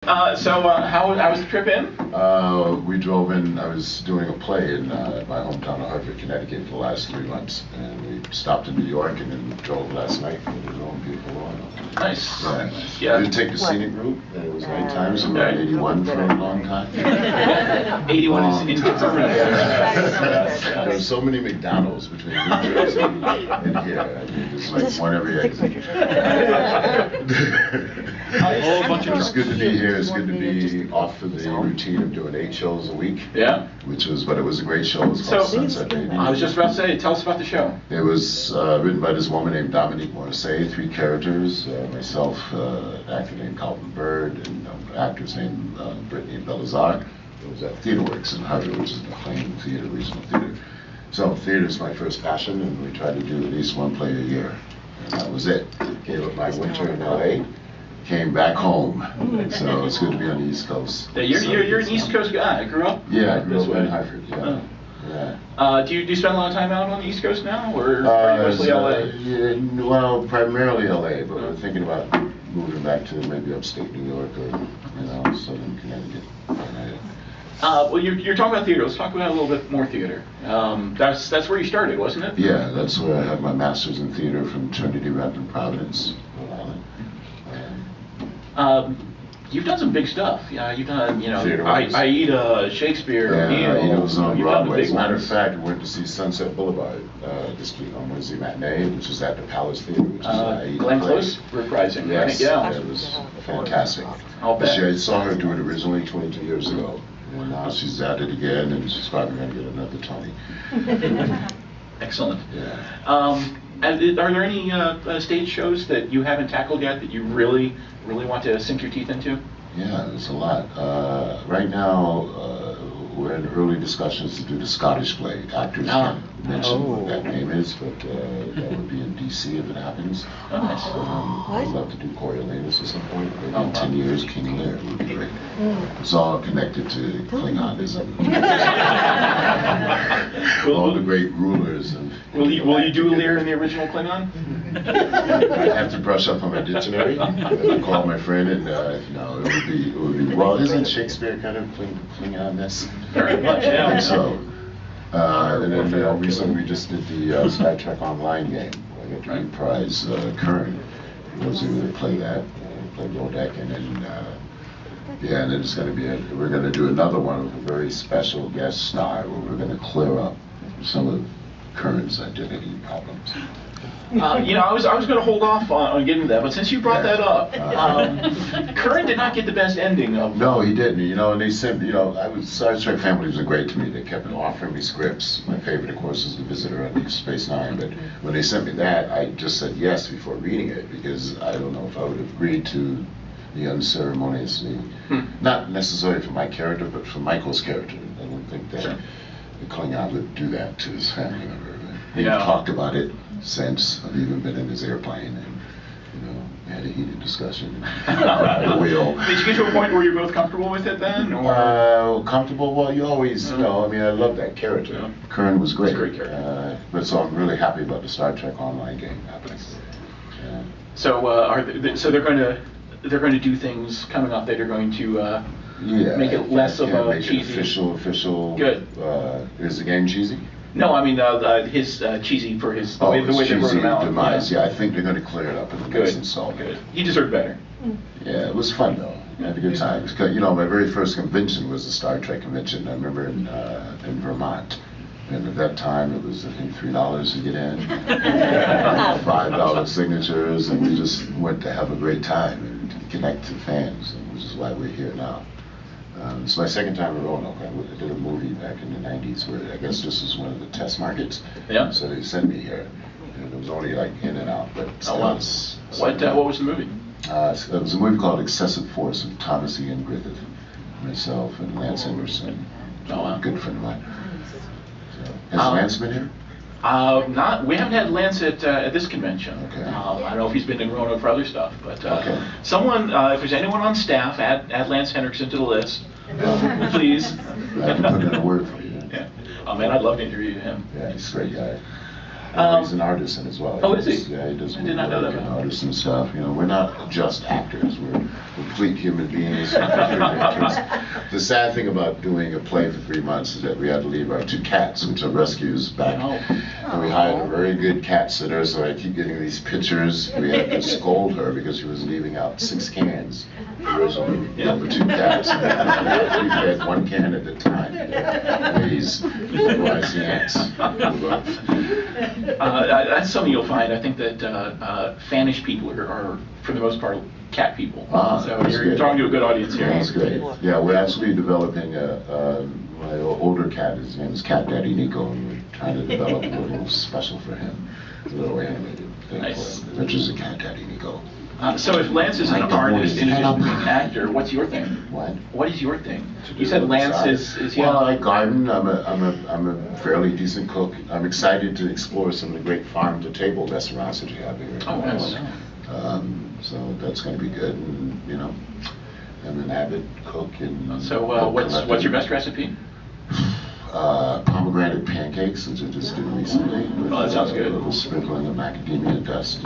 How was the trip in? We drove in. I was doing a play in my hometown of Hartford, Connecticut for the last 3 months. And we stopped in New York and then drove last night for the own beautiful Roanoke. Nice. Yeah. Yeah. We didn't take the scenic route. It was night times. We were at 81 for a long time. 81 is indeterminate. There were so many McDonald's between New Jersey and here. I mean, there's like one every exit. It's good to be here. It's good to be off for the routine of doing 8 shows a week. Yeah. But it was a great show. It was called Sunset Baby. I was just about to say, tell us about the show. It was written by this woman named Dominique Morrissey, 3 characters, myself, an actor named Carlton Bird, and actors named Brittany and Belazar. It was at TheaterWorks in Hartford, which is an acclaimed theater, regional theater. So theater is my first passion, and we try to do at least 1 play a year. And that was it. Gave up my winter in LA. Came back home, so it's good to be on the East Coast. You're an East Coast guy. I grew up. Yeah, I grew up in Hartford. Yeah. Yeah. Do you spend a lot of time out on the East Coast now, or are you mostly LA? Yeah, well, primarily LA, but we're thinking about moving back to maybe upstate New York or southern Connecticut. Well, you're talking about theater. Let's talk about a little bit more theater. That's where you started, wasn't it? Yeah, that's where I have my master's in theater from Trinity Rep in Providence, Rhode Island. You've done some big stuff. Yeah, you've done, Shakespeare. Yeah, Aida was on Broadway. As a matter of fact, we went to see Sunset Boulevard this week on Wednesday matinee, which is at the Palace Theater, which is Glenn Close reprising. Yes, right? Yeah. It was fantastic. I'll bet. I saw her do it originally 22 years ago, and now she's at it again, and she's probably going to get another Tony. Excellent. Yeah. Are there any stage shows that you haven't tackled yet that you really want to sink your teeth into? Yeah, there's a lot. Right now, we're in early discussions to do the Scottish play. Actors can't mention what that name is, but that would be in D.C. if it happens. Oh, nice. I'd love to do Coriolanus at some point. Maybe in 10 years, King Lear would be great. It's all connected to Klingonism. All the great rulers. Will you do Lear in the original Klingon? I have to brush up on my dictionary. I call my friend, and no, it would be. Well, isn't Shakespeare kind of Klingon-ness? Very much, yeah. I think so. And then recently we just did the Star Trek Online game. I got to reprise Kern. Those who really play that, play Rodeck, and then and then it's going to be we're going to do another one with a very special guest star where we're going to clear up some of Kern's identity problems. I was going to hold off on getting to that, but since you brought that up, Curran did not get the best ending of. No, he didn't. And they sent. Star Trek families were great to me. They kept offering me scripts. My favorite, of course, is The Visitor on Deep Space Nine. But when they sent me that, I just said yes before reading it because I don't know if I would have agreed to the unceremoniously, not necessarily for my character, but for Michael's character. I don't think that the Klingon would do that to his family member. We've talked about it since. I've even been in his airplane and, had a heated discussion. The wheel. Did you get to a point where you're both comfortable with it then? Or? Comfortable? Well, you always, I love that character. Yeah. Kern was great. Great character. But so I'm really happy about the Star Trek Online game happening. Yeah. So they're going to do things coming up that are going to make it less of a cheesy. Official. Good. Is the game cheesy? No, I mean his cheesy for his the way they wrote him out. Demise. Yeah, I think they're going to clear it up in the next installment. Good. He deserved better. Yeah, it was fun though. I had a good time. My very first convention was the Star Trek convention. I remember in Vermont. And at that time, it was, I think, $3 to get in, $5 signatures, and we just went to have a great time and connect to fans, which is why we're here now. It's my second time in Roanoke. I did a movie back in the 90s where I guess this was one of the test markets. Yeah. So they sent me here. And it was only like in and out. But what was the movie? It was a movie called Excessive Force with Thomas Ian Griffith, myself, and Lance Emerson, a good friend of mine. So, has Lance been here? We haven't had Lance at this convention. Okay. I don't know if he's been in Roanoke for other stuff, but someone, if there's anyone on staff, add Lance Henriksen to the list, please. I can put in a word for you. Yeah. Oh man, I'd love to interview him. Yeah, he's a great guy. He's an artisan as well. Oh, is he? Yeah, he does. I did not know that. An artist and stuff. You know, we're not just actors. We're complete human beings. The sad thing about doing a play for 3 months is that we had to leave our 2 cats, which are rescues, back. And we hired a very good cat sitter, so I keep getting these pictures. We had to scold her because she was leaving out 6 cans. Originally, for 2 cats. We fed 1 can at a time. Please, otherwise the ants. That's something you'll find. I think that fanish people are, for the most part, cat people. So you're talking to a good audience here. That's great. Yeah, we're actually developing my older cat. His name is Cat Daddy Nico, and we're trying to develop a little special for him, a little animated thing for him. Adventures of Cat Daddy Nico. So if Lance is an artist in addition to being an actor, what's your thing? What? What is your thing? You said Lance is well, I garden. I'm a fairly decent cook. I'm excited to explore some of the great farm-to-table restaurants that you have here. Oh, nice. So that's going to be good. And you know, I'm an avid cook. And so what's your best recipe? Pomegranate pancakes, which I just did recently. With, that sounds good. A little sprinkling of macadamia dust,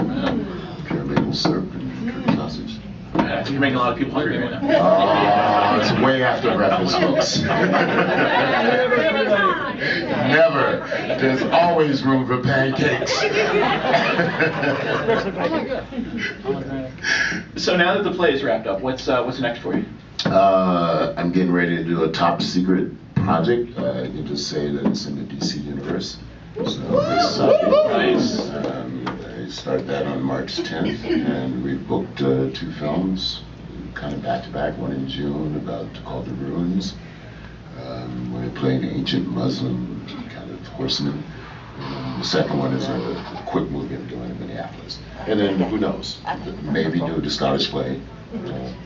pure maple syrup, and Turkey sausage. I think you're making a lot of people hungry right now. Oh, it's way after breakfast, folks. Never. There's always room for pancakes. So now that the play is wrapped up, what's next for you? I'm getting ready to do a top secret project. I can just say that it's in the DC universe. So Nice. I start that on March 10th, and we've booked 2 films, kind of back to back. One in June called The Ruins, where I play an ancient Muslim kind of horseman. And the second one is a quick movie I'm doing in Minneapolis. And then who knows? Maybe do the Scottish play.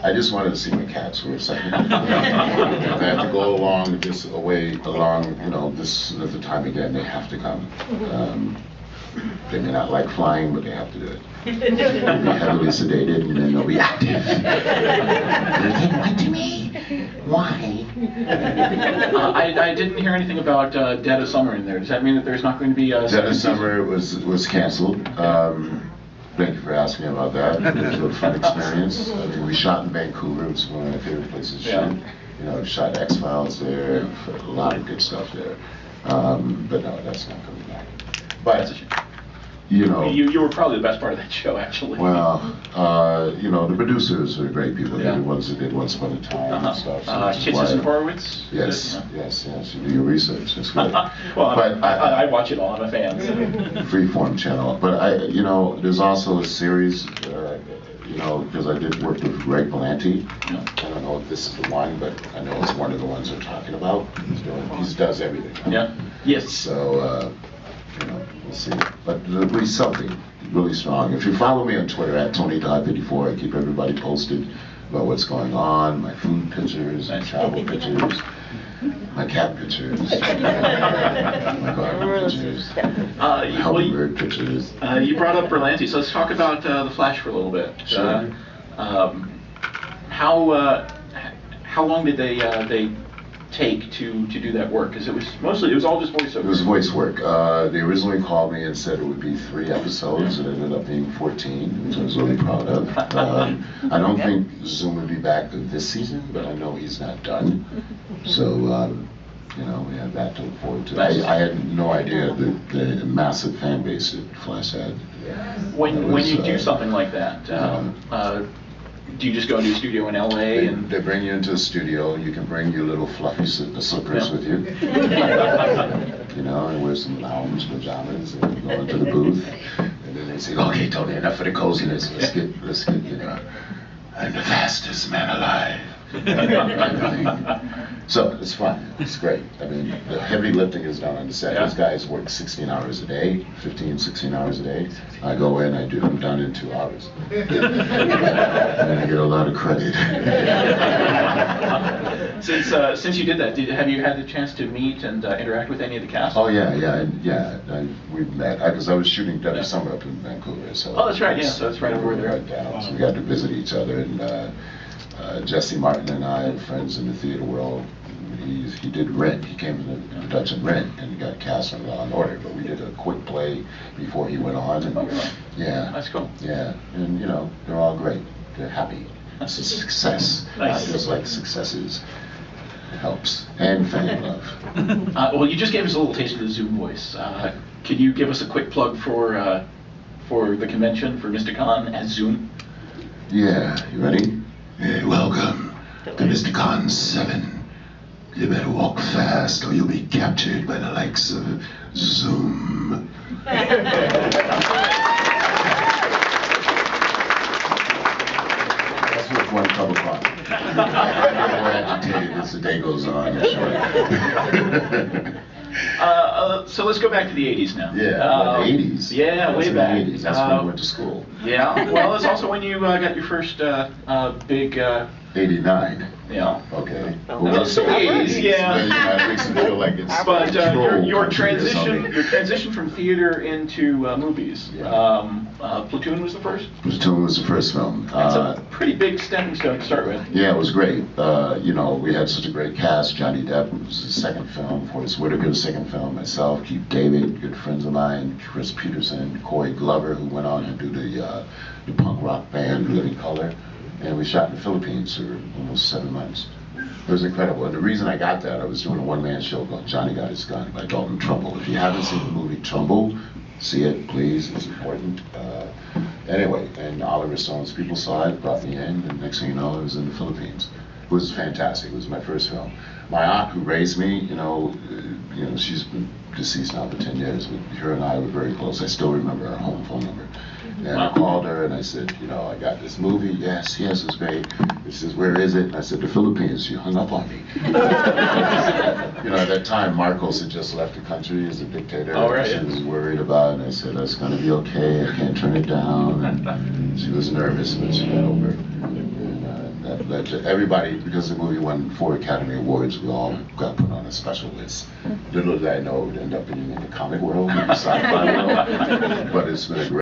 I just wanted to see my cats for a second. I have to go along this another time again. They have to come. They may not like flying, but they have to do it. They'll be heavily sedated, and then they'll be active. They what to me? Why? I didn't hear anything about Dead of Summer in there. Does that mean that there's not going to be a Dead of Summer was canceled. Thank you for asking about that. It was a fun experience. I mean, we shot in Vancouver. It was one of my favorite places to shoot. You know, shot X-Files there. A lot of good stuff there. But no, that's not coming back. But you know, you were probably the best part of that show, actually. Well, you know, the producers are great people. They're the ones that did Once Upon a Time and stuff. So Kitsis and Horowitz? Yes. You do your research. That's good. Well, but I watch it all. I'm a fan. So. Freeform channel. But you know, there's also a series, you know, because I did work with Greg Berlanti. I don't know if this is the one, but I know it's one of the ones they're talking about. He does everything. Yeah. Yes. So, you know, we'll see. But there'll be something really strong. If you follow me on Twitter at Tony Todd 54, I keep everybody posted about what's going on, my food pictures, my travel pictures, my cat pictures, my garden pictures, my hummingbird pictures. You brought up Berlanti, so let's talk about The Flash for a little bit. Sure. How long did they take to do that work? Because it was all just voiceover. It was voice work. They originally called me and said it would be 3 episodes. It ended up being 14, which I was really proud of. I don't think Zoom would be back this season, but I know he's not done. So, you know, we have that to look forward to. I had no idea the massive fan base that Flash had. When you do something like that, do you just go into a studio in LA They bring you into the studio. You can bring your little fluffy slippers with you. You know, and wear some lounge pajamas and go into the booth. And then they say, okay, Tony, enough for the coziness. Let's get, you know, I'm the fastest man alive. So it's fun. It's great. I mean, the heavy lifting is done on the set. These guys work 16 hours a day, 15, 16 hours a day. I go in, I'm done in 2 hours. And I get a lot of credit. Since you did that, have you had the chance to meet and interact with any of the cast? Oh yeah. We've met because I was shooting Dead of Summer up in Vancouver. So that's right. Yeah, so that's right over where they're at. So we got to visit each other, and Jesse Martin and I are friends in the theater world. We he did Rent. He came in the production Rent and he got cast on Law and Order. But we did a quick play before he went on. And, yeah. That's cool. Yeah, and they're all great. They're happy. It's a success. Nice. It feels like successes. It helps. And fan love. Well, you just gave us a little taste of the Zoom voice. Can you give us a quick plug for the convention for Mysticon as Zoom? Yeah, you ready? Hey, welcome to Mysticon 7. You better walk fast or you'll be captured by the likes of Zoom. That's with one cup of coffee. More agitated as the day goes on. So let's go back to the 80s now. Yeah, the 80s. Yeah, way back. The 80s. That's when we went to school. Yeah, well, it's also when you got your first big... 89. Yeah. Okay. Well, it's the 80s, yeah. It makes me feel like it's But your country or something. transition from theater into movies. Yeah. Platoon was the first. Platoon was the first film. That's a pretty big stepping stone to start with. Yeah, it was great. We had such a great cast. Johnny Depp was the second film. Forrest Whitaker, the second film. Myself, Keith David, good friends of mine. Chris Peterson, Corey Glover, who went on to do the punk rock band Living Color. And we shot in the Philippines for almost 7 months. It was incredible. And the reason I got that, I was doing a one-man show called Johnny Got His Gun by Dalton Trumbull. If you haven't seen the movie Trumbull, see it, please. It's important. Anyway, and Oliver Stone's people saw it, brought me in, and next thing you know, I was in the Philippines. It was fantastic. It was my first film. My aunt who raised me, she's been deceased now for 10 years, but her and I were very close. I still remember her home phone number. And I called her and I said, I got this movie. Yes, it's great. She says, where is it? And I said, the Philippines. She hung up on me. At that time, Marcos had just left the country as a dictator. Oh, right, she was worried about it. And I said, that's going to be okay. I can't turn it down. And she was nervous, but she got over it. And that led to everybody, because the movie won 4 Academy Awards, we all got put on a special list. Little did I know it would end up being in the comic world, in the sci-fi world. But it's been a great